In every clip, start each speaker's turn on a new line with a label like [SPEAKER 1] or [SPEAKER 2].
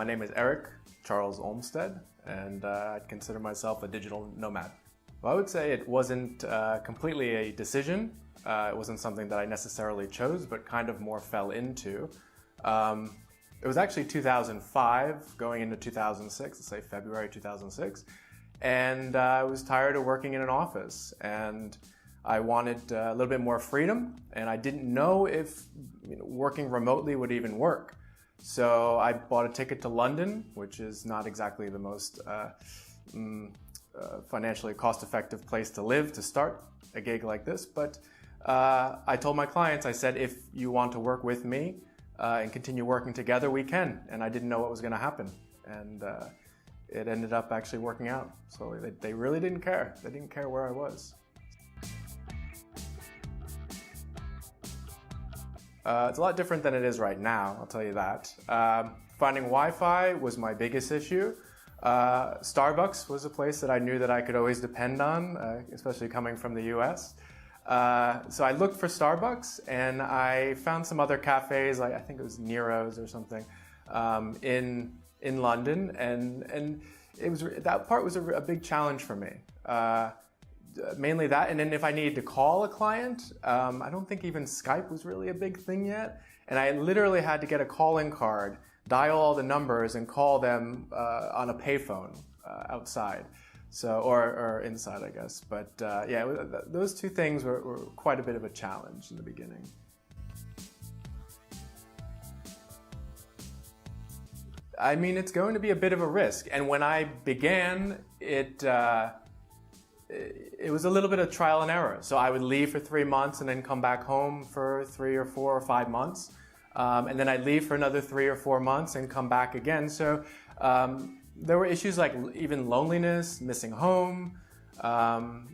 [SPEAKER 1] My name is Eric Charles Olmsted, and I'd consider myself a digital nomad. Well, I would say it wasn't completely a decision. It wasn't something that I necessarily chose, but kind of more fell into. It was actually 2005, going into 2006, let's say February 2006, and I was tired of working in an office, and I wanted a little bit more freedom, and I didn't know if working remotely would even work. So I bought a ticket to London, which is not exactly the most financially cost-effective place to live to start a gig like this. But I told my clients, I said, if you want to work with me and continue working together, we can. And I didn't know what was going to happen. And it ended up actually working out. So they really didn't care. They didn't care where I was. It's a lot different than it is right now, I'll tell you that. Finding Wi-Fi was my biggest issue. Starbucks was a place that I knew that I could always depend on, especially coming from the US. So I looked for Starbucks, and I found some other cafes, like I think it was Nero's or something, in London, and it was, that part was a big challenge for me. Mainly that, and then if I needed to call a client, I don't think even Skype was really a big thing yet, and I literally had to get a calling card, dial all the numbers, and call them on a payphone outside, so or inside, I guess. But yeah, those two things were quite a bit of a challenge in the beginning. I mean, it's going to be a bit of a risk, and when I began, it was a little bit of trial and error. So I would leave for 3 months and then come back home for 3 or 4 or 5 months. And then I'd leave for another 3 or 4 months and come back again. So there were issues like even loneliness, missing home, coming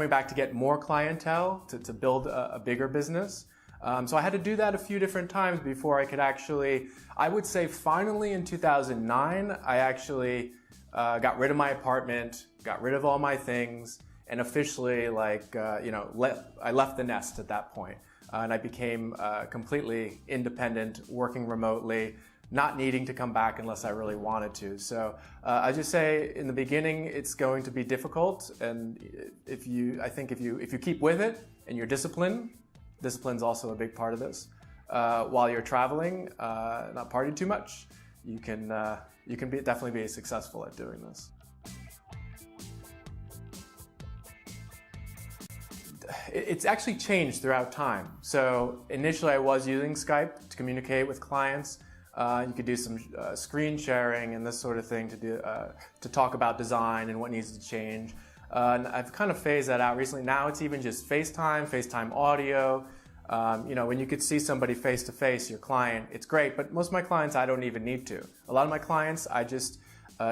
[SPEAKER 1] back to get more clientele, to build a bigger business. So I had to do that a few different times before I could actually, I would say finally in 2009, I actually got rid of my apartment, got rid of all my things, and officially, I left the nest at that point. And I became completely independent, working remotely, not needing to come back unless I really wanted to. So I just say in the beginning, it's going to be difficult. And if you keep with it and you're disciplined, discipline's also a big part of this. While you're traveling, not partying too much, you can definitely be successful at doing this. It's actually changed throughout time. So initially I was using Skype to communicate with clients. You could do some screen sharing and this sort of thing to talk about design and what needs to change. And I've kind of phased that out recently. Now it's even just FaceTime audio. When you could see somebody face to face, your client, it's great, but most of my clients, I don't even need to. A lot of my clients, I just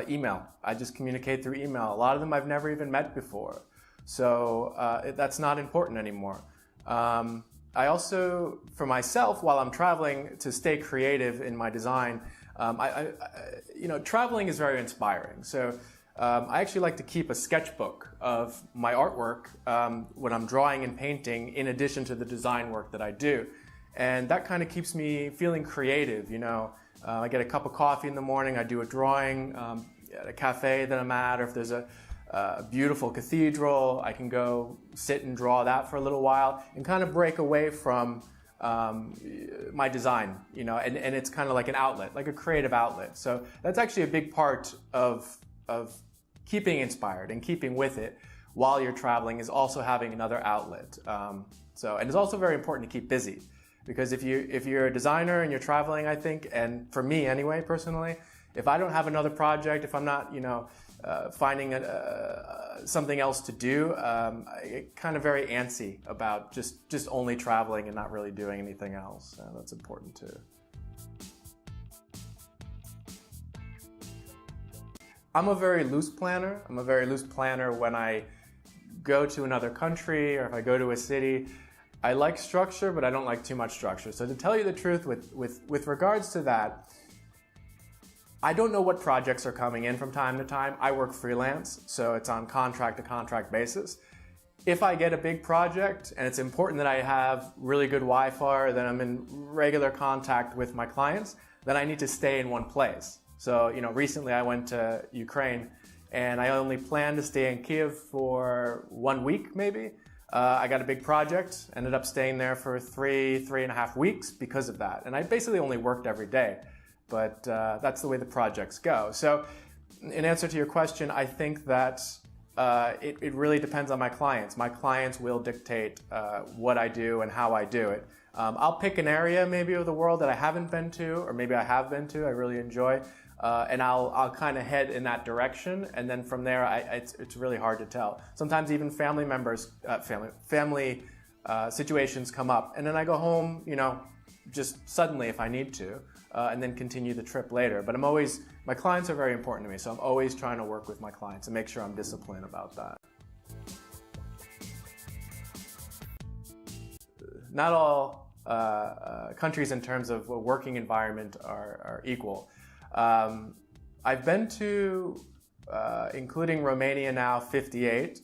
[SPEAKER 1] email. I just communicate through email. A lot of them I've never even met before. So that's not important anymore. I also, for myself, while I'm traveling, to stay creative in my design, traveling is very inspiring. So I actually like to keep a sketchbook of my artwork when I'm drawing and painting, in addition to the design work that I do. And that kind of keeps me feeling creative, I get a cup of coffee in the morning, I do a drawing at a cafe that I'm at, or if there's a beautiful cathedral, I can go sit and draw that for a little while and kind of break away from my design, and it's kind of like an outlet, like a creative outlet. So that's actually a big part of keeping inspired and keeping with it while you're traveling, is also having another outlet. And it's also very important to keep busy, because if you're a designer and you're traveling, I think, and for me anyway, personally, if I don't have another project, if I'm not, finding something else to do, I get kind of very antsy about just only traveling and not really doing anything else. That's important too. I'm a very loose planner. I'm a very loose planner when I go to another country or if I go to a city. I like structure, but I don't like too much structure. So to tell you the truth, with regards to that, I don't know what projects are coming in from time to time. I work freelance, so it's on contract to contract basis. If I get a big project and it's important that I have really good Wi-Fi, or that I'm in regular contact with my clients, then I need to stay in one place. So, recently I went to Ukraine, and I only planned to stay in Kiev for 1 week, maybe. I got a big project, ended up staying there for 3.5 weeks because of that. And I basically only worked every day, but that's the way the projects go. So in answer to your question, I think that it really depends on my clients. My clients will dictate what I do and how I do it. I'll pick an area maybe of the world that I haven't been to, or maybe I have been to, I really enjoy, and I'll kind of head in that direction, and then from there, it's really hard to tell. Sometimes even family members, family situations come up, and then I go home, just suddenly if I need to, and then continue the trip later. But my clients are very important to me, so I'm always trying to work with my clients and make sure I'm disciplined about that. Not all countries in terms of a working environment are equal. I've been to, including Romania now, 58,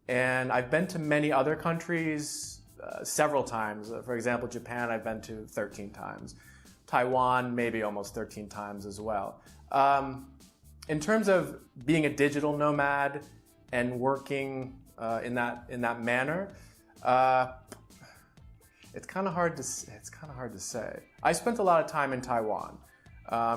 [SPEAKER 1] and I've been to many other countries several times. For example, Japan I've been to 13 times. Taiwan maybe almost 13 times as well. In terms of being a digital nomad and working in that manner, it's kind of hard to say. I spent a lot of time in Taiwan.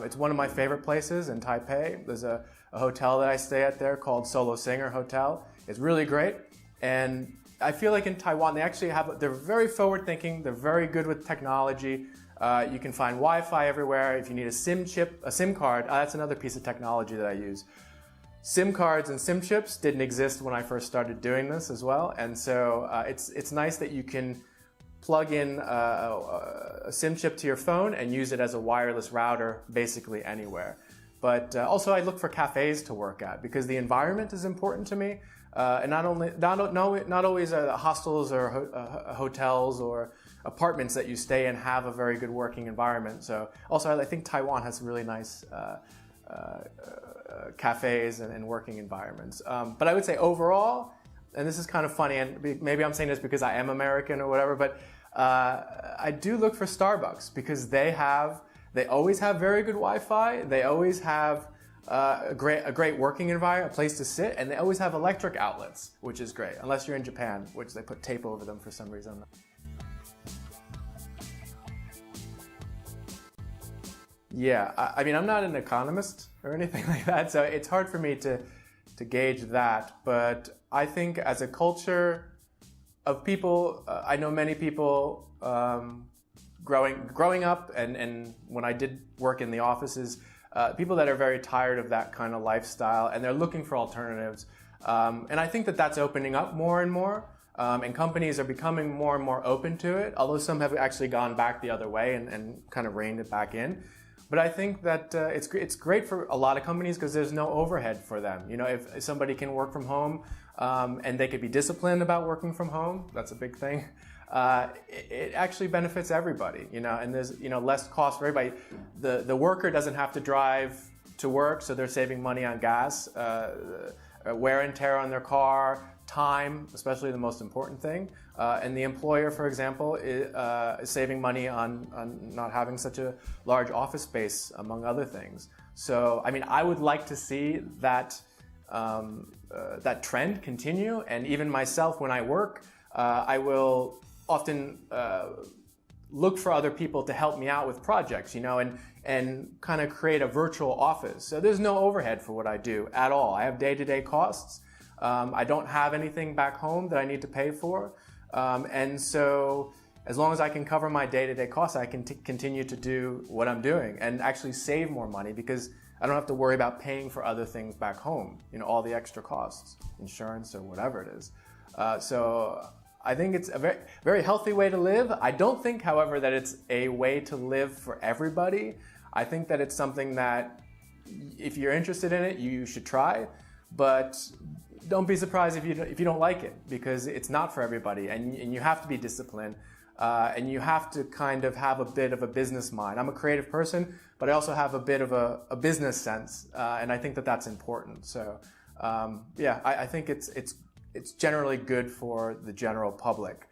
[SPEAKER 1] It's one of my favorite places in Taipei. There's a hotel that I stay at there called Solo Singer Hotel. It's really great, and I feel like in Taiwan they're very forward-thinking. They're very good with technology. You can find Wi-Fi everywhere. If you need a SIM card, that's another piece of technology that I use. SIM cards and SIM chips didn't exist when I first started doing this as well, and so it's nice that you can plug in a SIM chip to your phone and use it as a wireless router basically anywhere. But also I look for cafes to work at because the environment is important to me. And not always hostels or hotels or apartments that you stay in have a very good working environment. So also I think Taiwan has really nice cafes and working environments. But I would say overall, and this is kind of funny, and maybe I'm saying this because I am American or whatever, but I do look for Starbucks because they always have very good Wi-Fi. They always have a great working environment, a place to sit, and they always have electric outlets, which is great, unless you're in Japan, which they put tape over them for some reason. Yeah, I mean, I'm not an economist or anything like that, so it's hard for me to gauge that, but I think as a culture of people, I know many people growing up and when I did work in the offices, people that are very tired of that kind of lifestyle and they're looking for alternatives. And I think that that's opening up more and more, and companies are becoming more and more open to it, although some have actually gone back the other way and kind of reined it back in. But I think that it's great for a lot of companies because there's no overhead for them. If somebody can work from home and they could be disciplined about working from home, that's a big thing. It actually benefits everybody, and there's less cost for everybody. The worker doesn't have to drive to work, so they're saving money on gas, wear and tear on their car, time, especially the most important thing. And the employer, for example, is saving money on not having such a large office space, among other things. So, I mean, I would like to see that that trend continue. And even myself, when I work, I will often look for other people to help me out with projects, and kind of create a virtual office. So there's no overhead for what I do at all. I have day-to-day costs. I don't have anything back home that I need to pay for. And so as long as I can cover my day-to-day costs, I can continue to do what I'm doing and actually save more money because I don't have to worry about paying for other things back home, all the extra costs, insurance or whatever it is. So I think it's a very, very healthy way to live. I don't think, however, that it's a way to live for everybody. I think that it's something that if you're interested in it, you should try, but don't be surprised if you don't like it because it's not for everybody, and you have to be disciplined, and you have to kind of have a bit of a business mind. I'm a creative person, but I also have a bit of a business sense, and I think that that's important. So yeah, I think it's generally good for the general public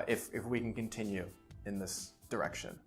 [SPEAKER 1] if we can continue in this direction.